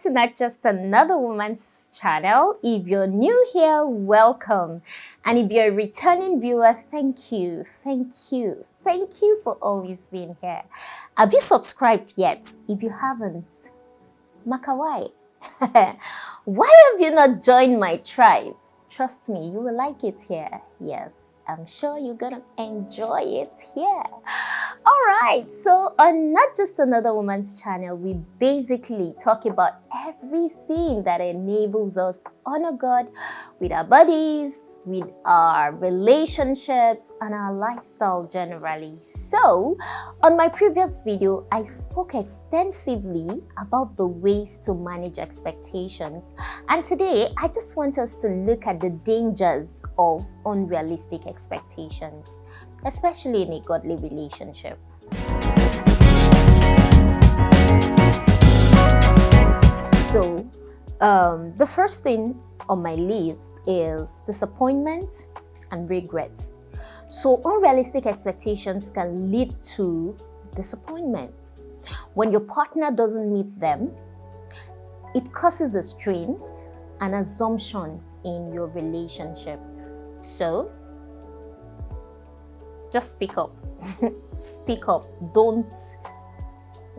to Not Just Another Woman's channel. If you're new here, welcome. And if you're a returning viewer, thank you for always being here. Have you subscribed yet? If you haven't, Maka, why? Why have you not joined my tribe? Trust me, you will like it here. Yes, I'm sure you're gonna enjoy it here. All right, so on Not Just Another Woman's channel, we basically talk about everything that enables us honor God with our bodies, with our relationships, and our lifestyle generally. So, on my previous video, I spoke extensively about the ways to manage expectations. And today, I just want us to look at the dangers of unrealistic expectations, especially in a godly relationship. So, the first thing on my list is disappointment and regrets. So, unrealistic expectations can lead to disappointment. When your partner doesn't meet them, it causes a strain and assumption in your relationship. So, just speak up. Speak up.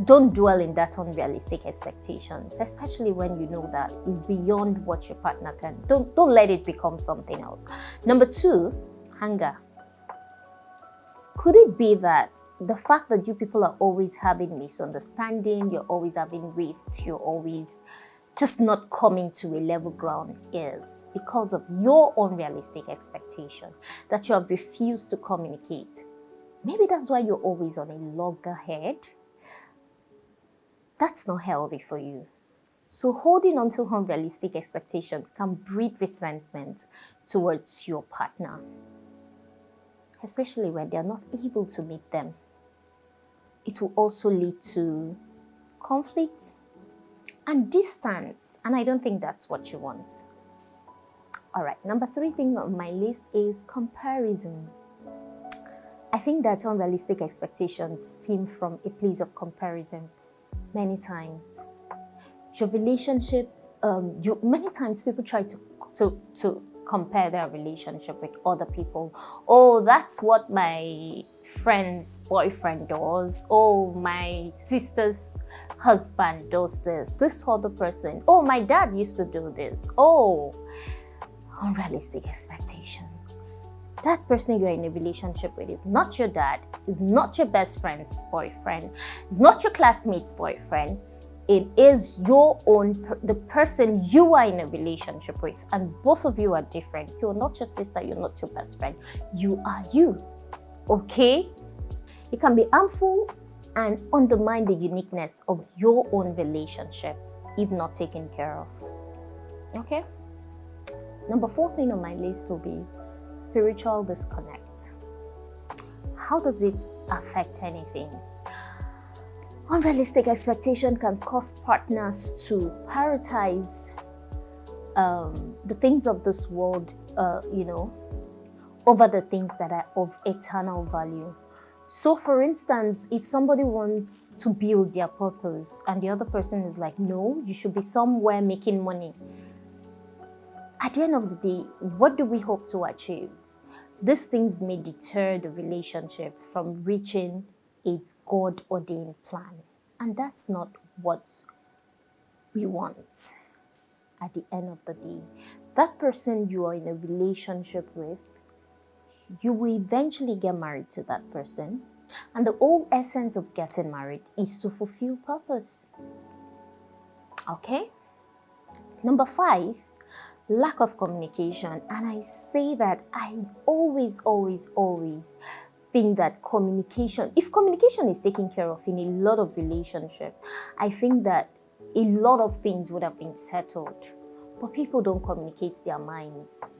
Don't dwell in that unrealistic expectations, especially when you know that is beyond what your partner can. Don't let it become something else. Number two, anger. Could it be that the fact that you people are always having misunderstanding, you're always having rifts, you're always just not coming to a level ground is because of your unrealistic expectation that you have refused to communicate? Maybe that's why you're always on a loggerhead. That's not healthy for you. So holding on to unrealistic expectations can breed resentment towards your partner, especially when they're not able to meet them. It will also lead to conflict and distance, and I don't think that's what you want. All right, number three thing on my list is comparison. I think that unrealistic expectations stem from a place of comparison. Many times, your relationship, many times people try to compare their relationship with other people. Oh, that's what my friend's boyfriend does. Oh, my sister's husband does this. This other person. Oh, my dad used to do this. Oh, unrealistic expectation. That person you're in a relationship with is not your dad, is not your best friend's boyfriend, is not your classmate's boyfriend. It is your own, the person you are in a relationship with, and both of you are different. You're not your sister, you're not your best friend. You are you, okay? It can be harmful and undermine the uniqueness of your own relationship if not taken care of, okay? Number four thing on my list will be spiritual disconnect. How does it affect anything? Unrealistic expectation can cause partners to prioritize the things of this world, over the things that are of eternal value. So, for instance, if somebody wants to build their purpose and the other person is like, no, you should be somewhere making money. At the end of the day, what do we hope to achieve? These things may deter the relationship from reaching its God-ordained plan. And that's not what we want. At the end of the day, that person you are in a relationship with, you will eventually get married to that person. And the whole essence of getting married is to fulfill purpose. Okay? Number five, lack of communication. And I say that I always think that communication, if communication is taken care of in a lot of relationships, I think that a lot of things would have been settled. But people don't communicate their minds.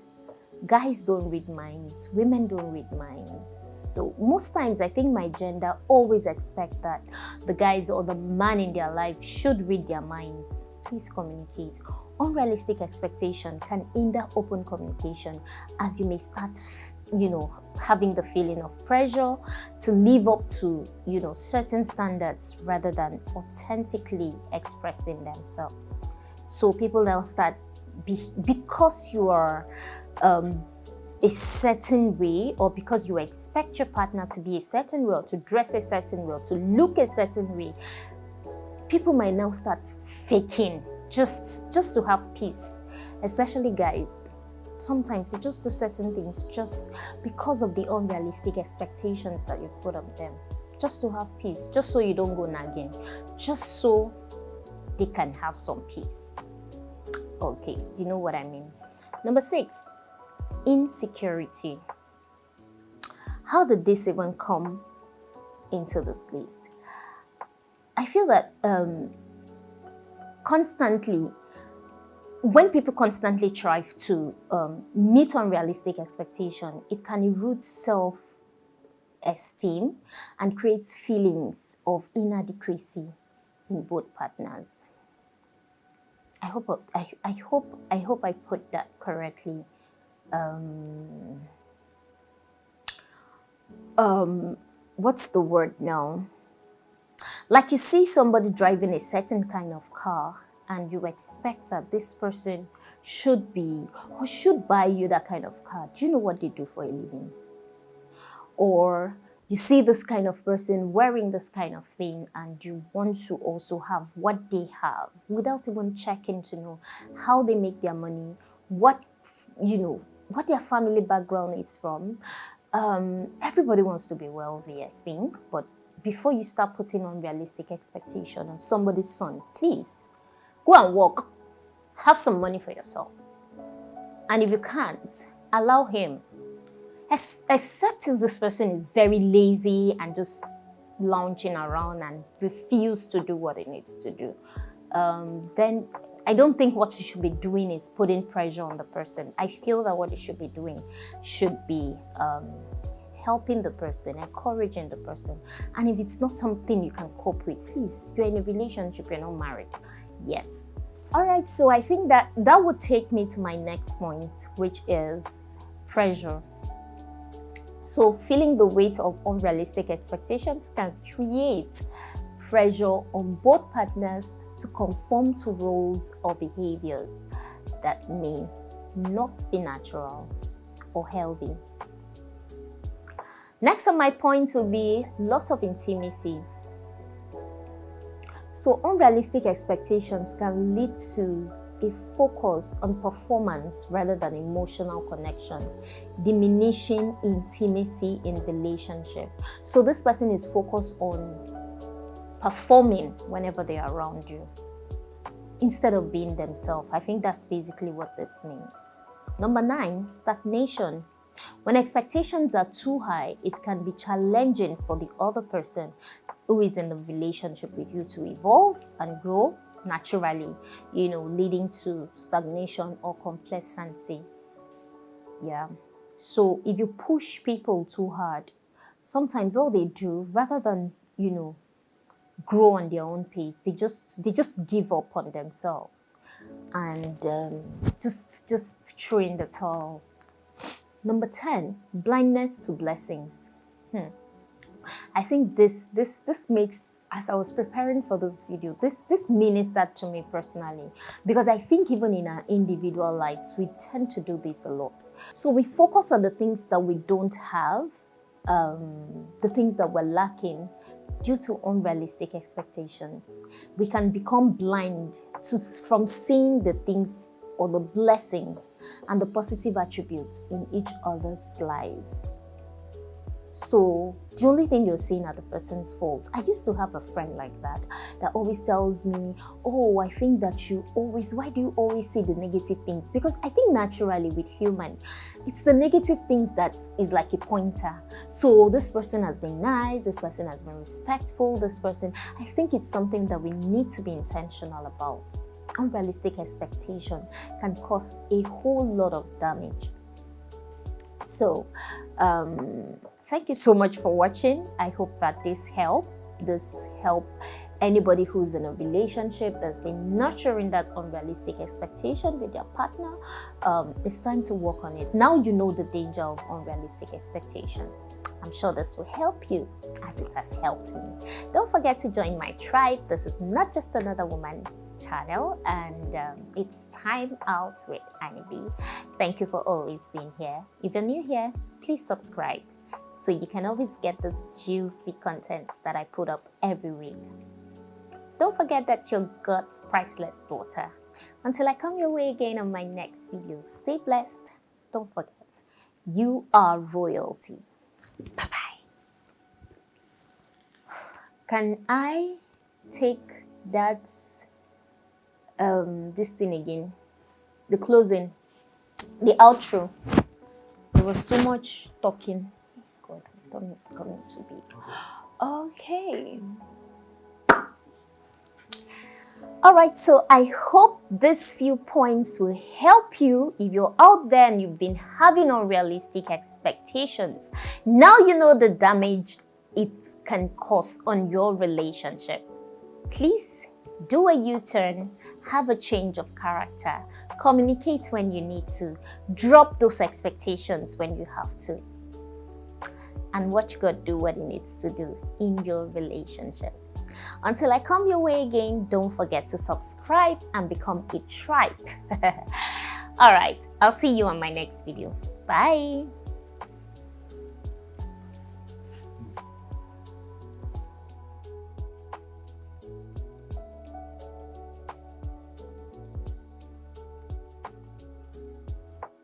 Guys don't read minds, women don't read minds. So most times I think my gender always expect that the guys or the man in their life should read their minds. Please communicate. Unrealistic expectation can hinder open communication, as you may start, having the feeling of pressure to live up to, certain standards rather than authentically expressing themselves. So people now start, because you are a certain way, or because you expect your partner to be a certain way, or to dress a certain way, or to look a certain way, people might now start faking just to have peace. Especially guys, sometimes they just do certain things just because of the unrealistic expectations that you've put on them, just to have peace, just so you don't go nagging, just so they can have some peace. Okay, you know what I mean. Number 6, insecurity. How did this even come into this list? I feel that constantly, when people constantly try to meet unrealistic expectation, it can erode self-esteem and creates feelings of inadequacy in both partners. I hope I put that correctly. What's the word now? Like you see somebody driving a certain kind of car, and you expect that this person should be or should buy you that kind of car. Do you know what they do for a living? Or you see this kind of person wearing this kind of thing, and you want to also have what they have without even checking to know how they make their money, what their family background is from. Everybody wants to be wealthy, I think, but before you start putting unrealistic expectation on somebody's son, please go and work, have some money for yourself. And if you can't, allow him. Except if this person is very lazy and just lounging around and refuse to do what he needs to do, then I don't think what you should be doing is putting pressure on the person. I feel that what you should be doing should be helping the person, encouraging the person. And if it's not something you can cope with, please, you're in a relationship, you're not married yet. All right, so I think that would take me to my next point, which is pressure. So feeling the weight of unrealistic expectations can create pressure on both partners to conform to roles or behaviors that may not be natural or healthy. Next on my points will be loss of intimacy. So unrealistic expectations can lead to a focus on performance rather than emotional connection, diminishing intimacy in relationship. So this person is focused on performing whenever they are around you instead of being themselves. I think that's basically what this means. Number 9, stagnation. When expectations are too high, it can be challenging for the other person who is in the relationship with you to evolve and grow naturally, leading to stagnation or complacency. Yeah. So if you push people too hard, sometimes all they do, rather than, grow on their own pace, they just give up on themselves and just throw in the towel. Number 10, blindness to blessings. I think this makes, as I was preparing for this video, this ministered to me personally, because I think even in our individual lives, we tend to do this a lot. So we focus on the things that we don't have, the things that we're lacking due to unrealistic expectations. We can become blind from seeing the things or the blessings and the positive attributes in each other's life. So the only thing you're seeing are the person's faults. I used to have a friend like that always tells me, oh, I think that why do you always see the negative things? Because I think naturally with human, it's the negative things that is like a pointer. So this person has been nice, this person has been respectful, I think it's something that we need to be intentional about. Unrealistic expectation can cause a whole lot of damage. So, thank you so much for watching. I hope that this helped anybody who's in a relationship that's been nurturing that unrealistic expectation with their partner. It's time to work on it. Now you know the danger of unrealistic expectation. I'm sure this will help you as it has helped me. Don't forget to join my tribe. This is not just another woman. channel, and it's time out with AnieB. Thank you for always being here. If you're new here, please subscribe so you can always get this juicy contents that I put up every week. Don't forget that you're God's priceless daughter. Until I come your way again on my next video, stay blessed. Don't forget, you are royalty. Bye-bye. Can I take that, this thing again? The closing, the outro. There was so much talking. God, my tongue is becoming too big. Okay. All right, so I hope these few points will help you if you're out there and you've been having unrealistic expectations. Now you know the damage it can cause on your relationship. Please do a U-turn, have a change of character, communicate when you need to, drop those expectations when you have to, and watch God do what He needs to do in your relationship. Until I come your way again, don't forget to subscribe and become a tribe. All right, I'll see you on my next video. Bye.